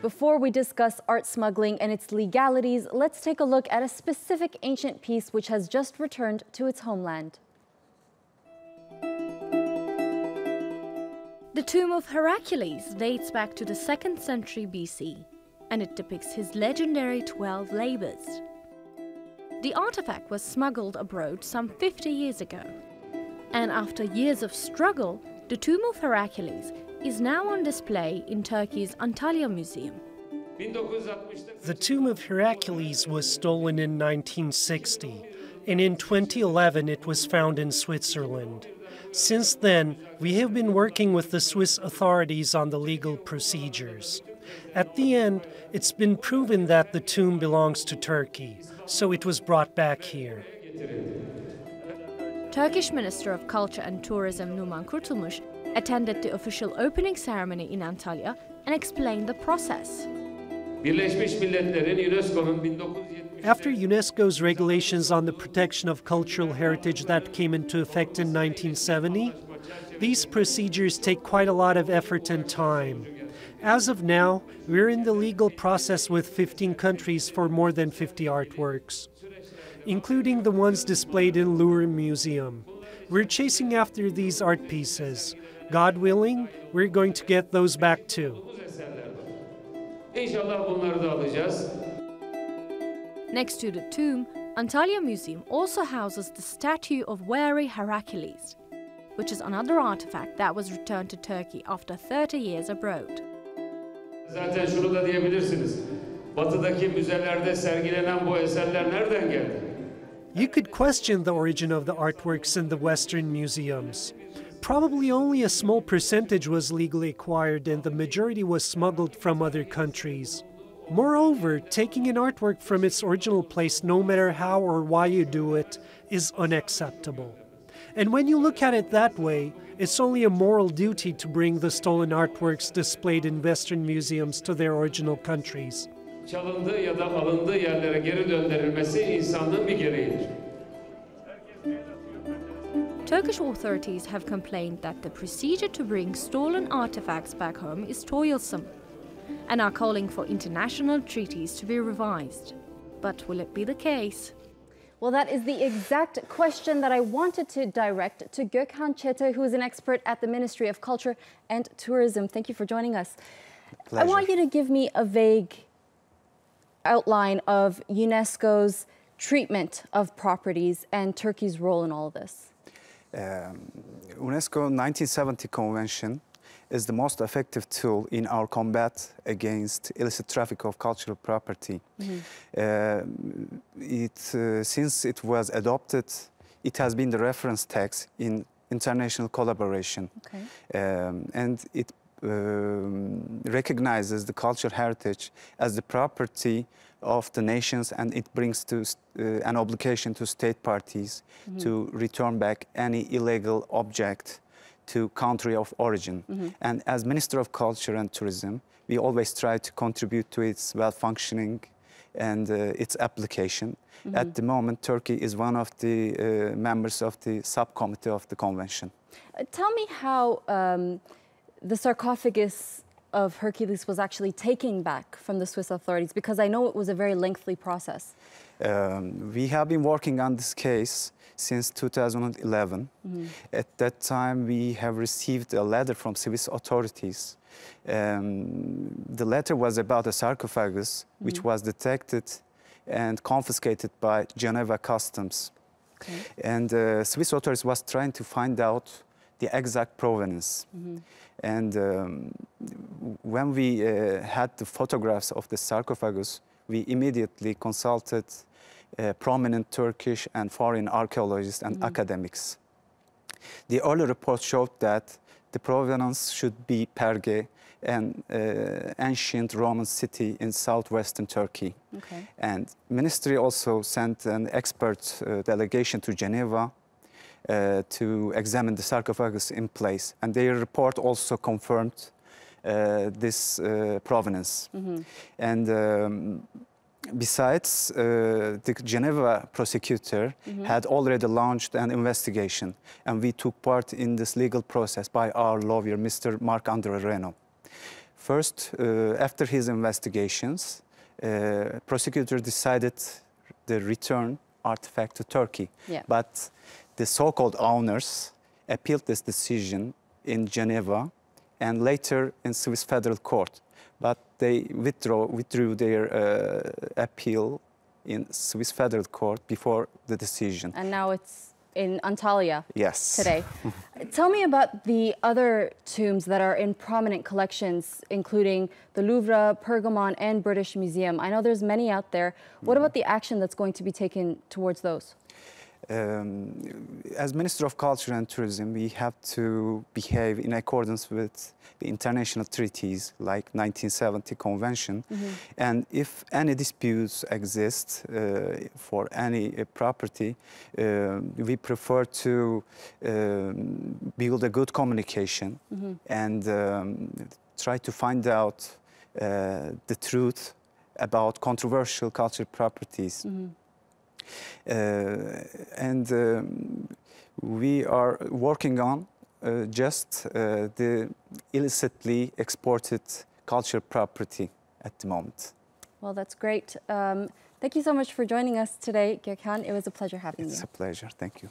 Before we discuss art smuggling and its legalities, let's take a look at a specific ancient piece which has just returned to its homeland. The tomb of Heracles dates back to the 2nd century BC, and it depicts his legendary 12 labors. The artifact was smuggled abroad some 50 years ago, and after years of struggle, the tomb of Heracles is now on display in Turkey's Antalya Museum. The tomb of Heracles was stolen in 1960, and in 2011 it was found in Switzerland. Since then, we have been working with the Swiss authorities on the legal procedures. At the end, it's been proven that the tomb belongs to Turkey, so it was brought back here. Turkish Minister of Culture and Tourism Numan Kurtulmuş attended the official opening ceremony in Antalya and explained the process. After UNESCO's regulations on the protection of cultural heritage that came into effect in 1970, these procedures take quite a lot of effort and time. As of now, we're in the legal process with 15 countries for more than 50 artworks, including the ones displayed in Louvre Museum. We're chasing after these art pieces. God willing, we're going to get those back too. Next to the tomb, Antalya Museum also houses the statue of weary Heracles, which is another artifact that was returned to Turkey after 30 years abroad. Zaten şunu da diyebilirsiniz. Batıdaki müzelerde sergilenen bu eserler nereden geldi? You could question the origin of the artworks in the Western museums. Probably only a small percentage was legally acquired and the majority was smuggled from other countries. Moreover, taking an artwork from its original place, no matter how or why you do it, is unacceptable. And when you look at it that way, it's only a moral duty to bring the stolen artworks displayed in Western museums to their original countries. Çalındığı ya da alındığı yerlere geri döndürülmesi insanlığın bir gereğidir. Turkish authorities have complained that the procedure to bring stolen artifacts back home is toilsome and are calling for international treaties to be revised. But will it be the case? Well, that is the exact question that I wanted to direct to Gokhan Cete, who is an expert at the Ministry of Culture and Tourism. Thank you for joining us. Pleasure. I want you to give me a vague outline of UNESCO's treatment of properties and Turkey's role in all of this. UNESCO 1970 Convention is the most effective tool in our combat against illicit traffic of cultural property. Since it was adopted, it has been the reference text in international collaboration. And it recognizes the cultural heritage as the property of the nations, and it brings to an obligation to state parties to return back any illegal object to country of origin. And as Minister of Culture and Tourism, we always try to contribute to its well-functioning and its application. At the moment, Turkey is one of the members of the subcommittee of the convention. Tell me how the sarcophagus of Hercules was actually taken back from the Swiss authorities, because I know it was a very lengthy process. We have been working on this case since 2011. At that time, we have received a letter from Swiss authorities. The letter was about a sarcophagus which was detected and confiscated by Geneva Customs. And Swiss authorities was trying to find out the exact provenance. And when we had the photographs of the sarcophagus, we immediately consulted prominent Turkish and foreign archaeologists and academics. The early report showed that the provenance should be Perge, an ancient Roman city in southwestern Turkey. And ministry also sent an expert delegation to Geneva to examine the sarcophagus in place. And their report also confirmed this provenance. And besides, the Geneva prosecutor had already launched an investigation, and we took part in this legal process by our lawyer, Mr. Marc-André Reynaud. First, after his investigations, prosecutor decided to return artifact to Turkey. Yeah. But the so-called owners appealed this decision in Geneva and later in Swiss Federal Court. But they withdrew their appeal in Swiss Federal Court before the decision. And now it's in Antalya. Yes. Today. Tell me about the other tombs that are in prominent collections, including the Louvre, Pergamon, and British Museum. I know there's many out there. What about the action that's going to be taken towards those? As Minister of Culture and Tourism, we have to behave in accordance with the international treaties like 1970 Convention. And if any disputes exist for any property, we prefer to build a good communication and try to find out the truth about controversial cultural properties. We are working on just the illicitly exported cultural property at the moment. Well, that's great. Thank you so much for joining us today, Gokhan. It was a pleasure having you. It's a pleasure. Thank you.